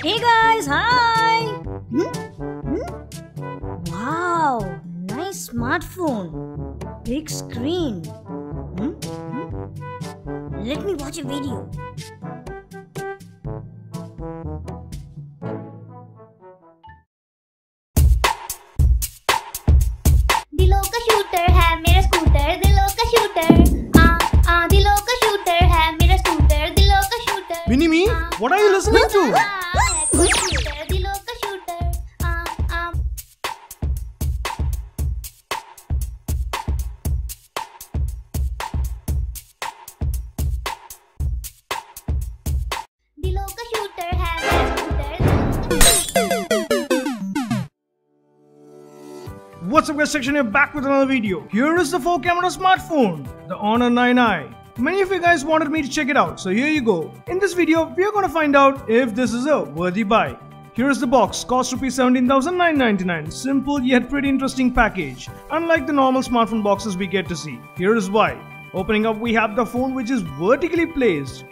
Hey guys, hi! Wow, nice smartphone. Big screen. Let me watch a video. दिलों का shooter है मेरा scooter, दिलों का शूटर। दिलों का शूटर है मेरा स्कूटर, दिलों का shooter. Minimi, what are you listening to? दिलों का शूटर। दिलों का शूटर है मेरा scooter. What's up guys, section here back with another video. Here is the 4-camera smartphone, the Honor 9i. Many of you guys wanted me to check it out, so here you go. In this video, we are going to find out if this is a worthy buy. Here is the box, cost Rs 17,999. Simple yet pretty interesting package, unlike the normal smartphone boxes we get to see. Here is why. Opening up, we have the phone which is vertically placed.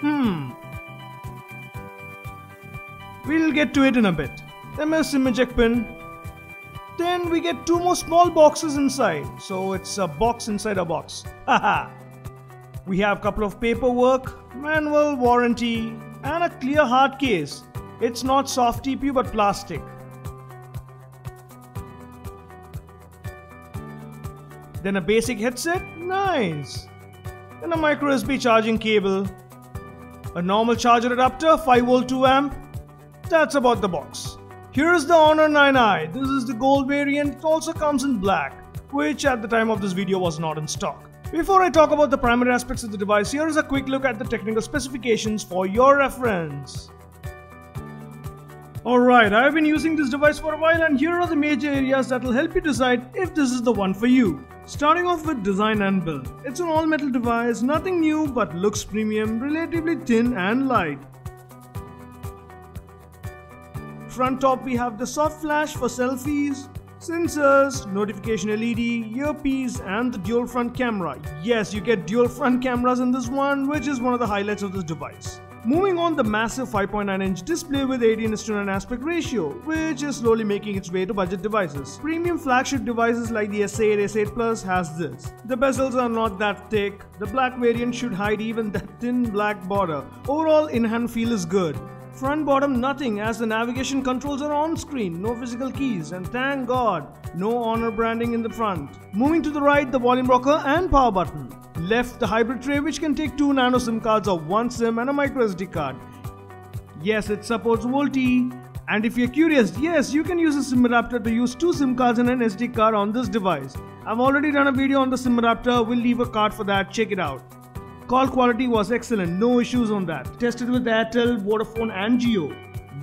We'll get to it in a bit. Then a SIM eject pin. Then we get two more small boxes inside, so it's a box inside a box. Haha. We have a couple of paperwork, manual, warranty, and a clear hard case. It's not soft TPU but plastic. Then a basic headset, nice. Then a micro USB charging cable, a normal charger adapter, 5V 2A. That's about the box. Here is the Honor 9i. This is the gold variant. It also comes in black, which at the time of this video was not in stock. Before I talk about the primary aspects of the device, here is a quick look at the technical specifications for your reference. Alright, I have been using this device for a while and here are the major areas that will help you decide if this is the one for you. Starting off with design and build. It's an all-metal device, nothing new but looks premium, relatively thin and light. Front top we have the soft flash for selfies, sensors, notification LED, earpiece and the dual front camera. Yes, you get dual front cameras in this one, which is one of the highlights of this device. Moving on, the massive 5.9-inch display with 18:9 aspect ratio, which is slowly making its way to budget devices. Premium flagship devices like the S8, S8 Plus has this. The bezels are not that thick, the black variant should hide even that thin black border. Overall, in-hand feel is good. Front bottom nothing as the navigation controls are on screen, no physical keys, and thank God, no Honor branding in the front. Moving to the right, the volume rocker and power button. Left, the hybrid tray which can take 2 nano SIM cards or 1 SIM and a micro SD card. Yes, it supports VoLTE, and if you're curious, yes, you can use a SIM adapter to use 2 SIM cards and an SD card on this device. I've already done a video on the SIM adapter, we'll leave a card for that, check it out. Call quality was excellent, no issues on that. Tested with Airtel, Vodafone and Jio.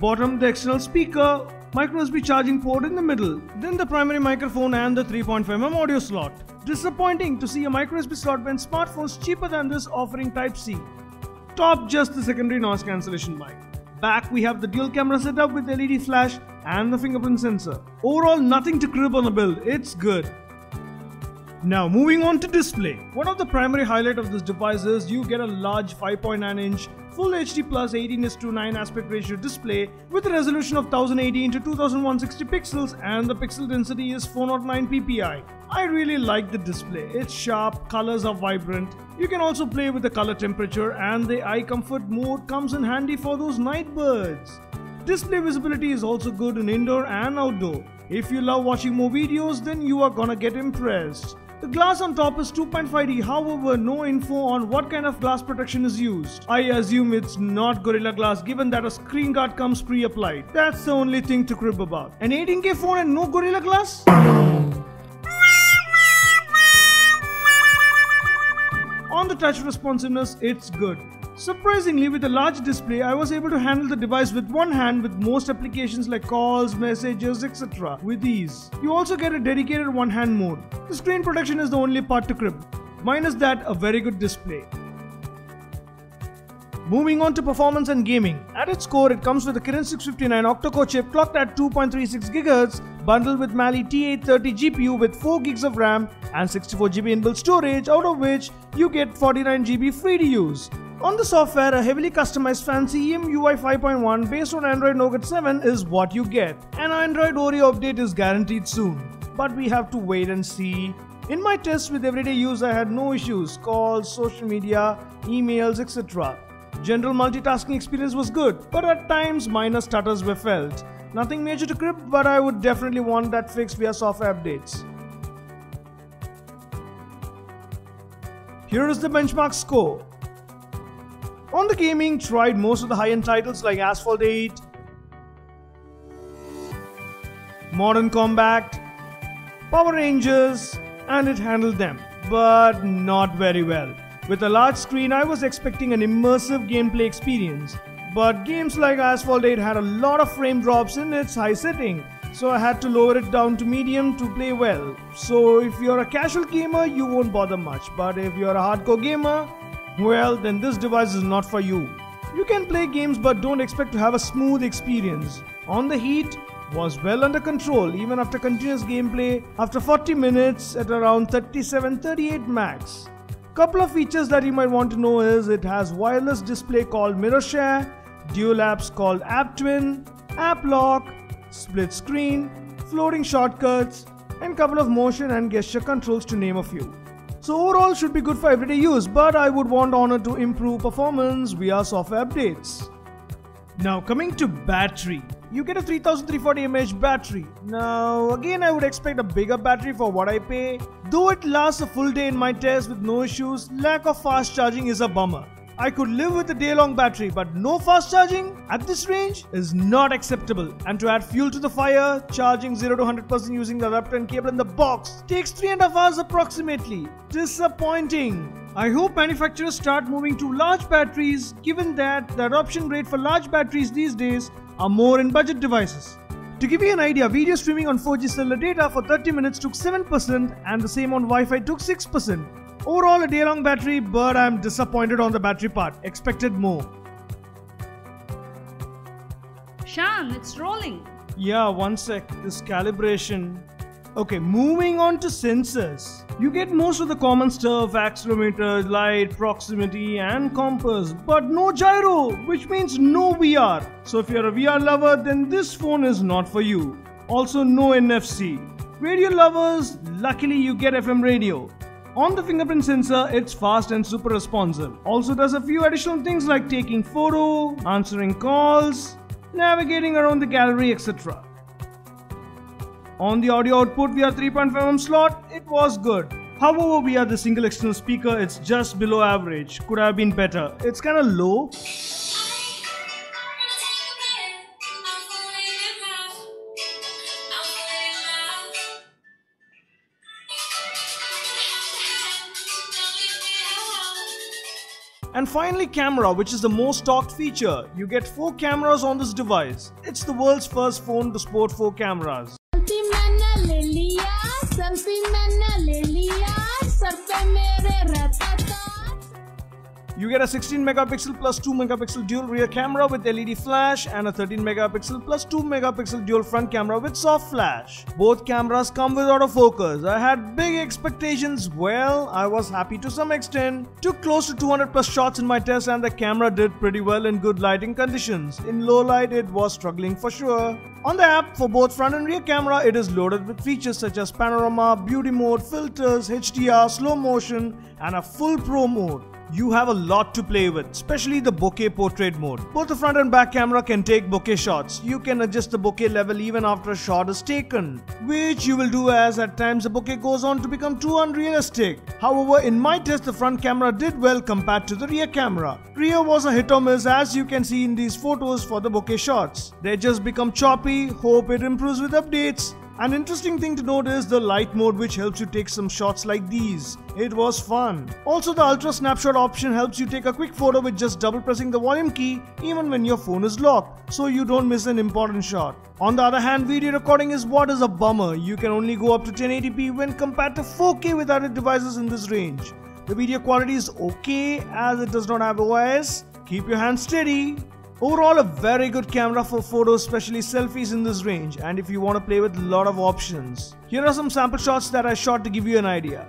Bottom, the external speaker, micro USB charging port in the middle. Then the primary microphone and the 3.5mm audio slot. Disappointing to see a micro USB slot when smartphones cheaper than this offering Type-C. Top, just the secondary noise cancellation mic. Back we have the dual camera setup with LED flash and the fingerprint sensor. Overall nothing to crib on the build, it's good. Now moving on to display. One of the primary highlight of this device is you get a large 5.9-inch Full HD Plus 18:9 aspect ratio display with a resolution of 1080x2160 pixels and the pixel density is 409 ppi. I really like the display. It's sharp, colors are vibrant. You can also play with the color temperature and the eye comfort mode comes in handy for those night birds. Display visibility is also good in indoor and outdoor. If you love watching more videos, then you are gonna get impressed. The glass on top is 2.5D, however no info on what kind of glass protection is used. I assume it's not Gorilla Glass given that a screen guard comes pre-applied. That's the only thing to crib about. An 18K phone and no Gorilla Glass? On the touch responsiveness, it's good. Surprisingly, with a large display, I was able to handle the device with one hand with most applications like calls, messages, etc. with ease. You also get a dedicated one-hand mode. The screen protection is the only part to crib. Minus that, a very good display. Moving on to performance and gaming. At its core, it comes with a Kirin 659 octa-core chip clocked at 2.36 GHz, bundled with Mali T830 GPU with 4 GB of RAM and 64 GB inbuilt storage, out of which you get 49 GB free to use. On the software, a heavily customized fancy EMUI 5.1 based on Android Nougat 7 is what you get. An Android Oreo update is guaranteed soon, but we have to wait and see. In my tests with everyday use, I had no issues, calls, social media, emails, etc. General multitasking experience was good, but at times minor stutters were felt. Nothing major to crypt, but I would definitely want that fixed via software updates. Here is the benchmark score. On the gaming, tried most of the high-end titles like Asphalt 8, Modern Combat, Power Rangers, and it handled them, but not very well. With a large screen, I was expecting an immersive gameplay experience, but games like Asphalt 8 had a lot of frame drops in its high setting, so I had to lower it down to medium to play well. So if you're a casual gamer, you won't bother much, but if you're a hardcore gamer, well, then this device is not for you. You can play games but don't expect to have a smooth experience. On the heat, was well under control even after continuous gameplay after 40 minutes at around 37-38 max. Couple of features that you might want to know is it has wireless display called Mirror Share, dual apps called App Twin, App Lock, split screen, floating shortcuts, and couple of motion and gesture controls to name a few. So overall should be good for everyday use, but I would want Honor to improve performance via software updates. Now coming to battery. You get a 3340 mAh battery. Now again I would expect a bigger battery for what I pay. Though it lasts a full day in my test with no issues, lack of fast charging is a bummer. I could live with a day-long battery, but no fast charging at this range is not acceptable. And to add fuel to the fire, charging 0 to 100% using the adapter and cable in the box takes 3.5 hours approximately. Disappointing. I hope manufacturers start moving to large batteries, given that the adoption rate for large batteries these days are more in budget devices. To give you an idea, video streaming on 4G cellular data for 30 minutes took 7% and the same on Wi-Fi took 6%. Overall a day-long battery, but I'm disappointed on the battery part. Expected more. Shan, it's rolling. Yeah, one sec. This calibration. Okay, moving on to sensors. You get most of the common stuff, accelerometer, light, proximity and compass, but no gyro, which means no VR. So if you're a VR lover, then this phone is not for you. Also no NFC. Radio lovers, luckily you get FM radio. On the fingerprint sensor, it's fast and super responsive. Also does a few additional things like taking photo, answering calls, navigating around the gallery, etc. On the audio output via 3.5mm slot, it was good. However, via the single external speaker, it's just below average. Could have been better. It's kinda low. And finally camera, which is the most talked feature. You get 4 cameras on this device. It's the world's first phone to sport 4 cameras. You get a 16 megapixel plus 2 megapixel dual rear camera with LED flash and a 13 megapixel plus 2 megapixel dual front camera with soft flash. Both cameras come with autofocus. I had big expectations. Well, I was happy to some extent. Took close to 200 plus shots in my test and the camera did pretty well in good lighting conditions. In low light, it was struggling for sure. On the app, for both front and rear camera, it is loaded with features such as panorama, beauty mode, filters, HDR, slow motion and a full pro mode. You have a lot to play with, especially the bokeh portrait mode. Both the front and back camera can take bokeh shots. You can adjust the bokeh level even after a shot is taken, which you will do as at times the bokeh goes on to become too unrealistic. However, in my test the front camera did well compared to the rear camera. Rear was a hit or miss as you can see in these photos for the bokeh shots. They just become choppy, hope it improves with updates. An interesting thing to note is the light mode, which helps you take some shots like these. It was fun. Also, the ultra snapshot option helps you take a quick photo with just double pressing the volume key even when your phone is locked, so you don't miss an important shot. On the other hand, video recording is what is a bummer. You can only go up to 1080p when compared to 4K with other devices in this range. The video quality is okay as it does not have OIS. Keep your hands steady. Overall, a very good camera for photos, especially selfies in this range, and if you want to play with a lot of options. Here are some sample shots that I shot to give you an idea.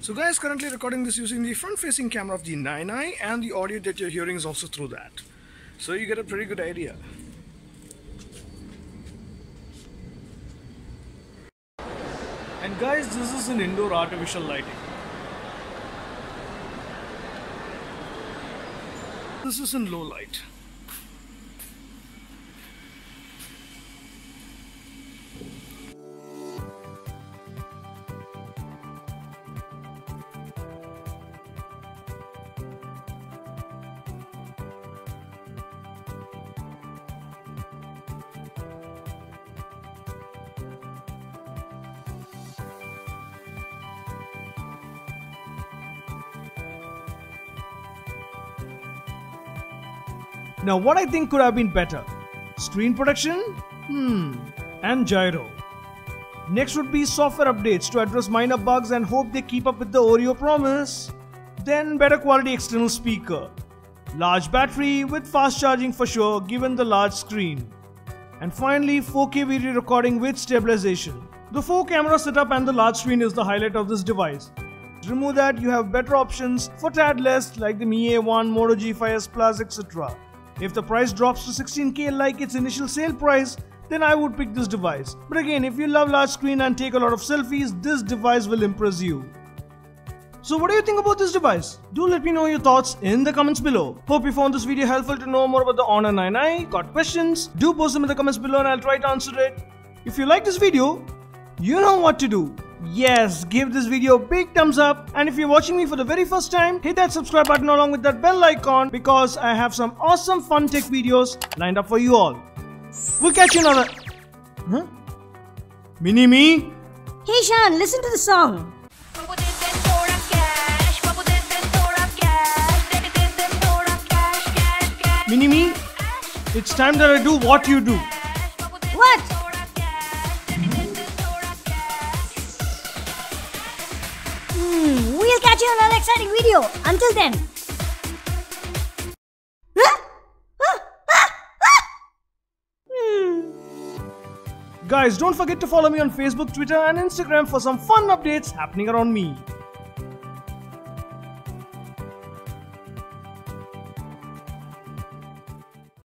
So guys, currently recording this using the front-facing camera of the 9i, and the audio that you're hearing is also through that. So you get a pretty good idea. And guys, this is an indoor artificial lighting. This is in low light. Now what I think could have been better? Screen protection? And gyro. Next would be software updates to address minor bugs and hope they keep up with the Oreo promise. Then better quality external speaker. Large battery with fast charging for sure given the large screen. And finally 4K video recording with stabilization. The 4 camera setup and the large screen is the highlight of this device. To remove that, you have better options for tad less like the Mi A1, Moto G5s Plus, etc. If the price drops to 16K like its initial sale price, then I would pick this device. But again, if you love large screen and take a lot of selfies, this device will impress you. So what do you think about this device? Do let me know your thoughts in the comments below. Hope you found this video helpful to know more about the Honor 9i. Got questions? Do post them in the comments below and I'll try to answer it. If you like this video, you know what to do. Yes, give this video a big thumbs up, and if you're watching me for the very first time, hit that subscribe button along with that bell icon because I have some awesome fun tech videos lined up for you all. We'll catch you another... Huh? Mini-me? Hey Shan, listen to the song. Mini-me, it's time that I do what you do. What? We'll catch you in another exciting video. Until then. Guys, don't forget to follow me on Facebook, Twitter and Instagram for some fun updates happening around me.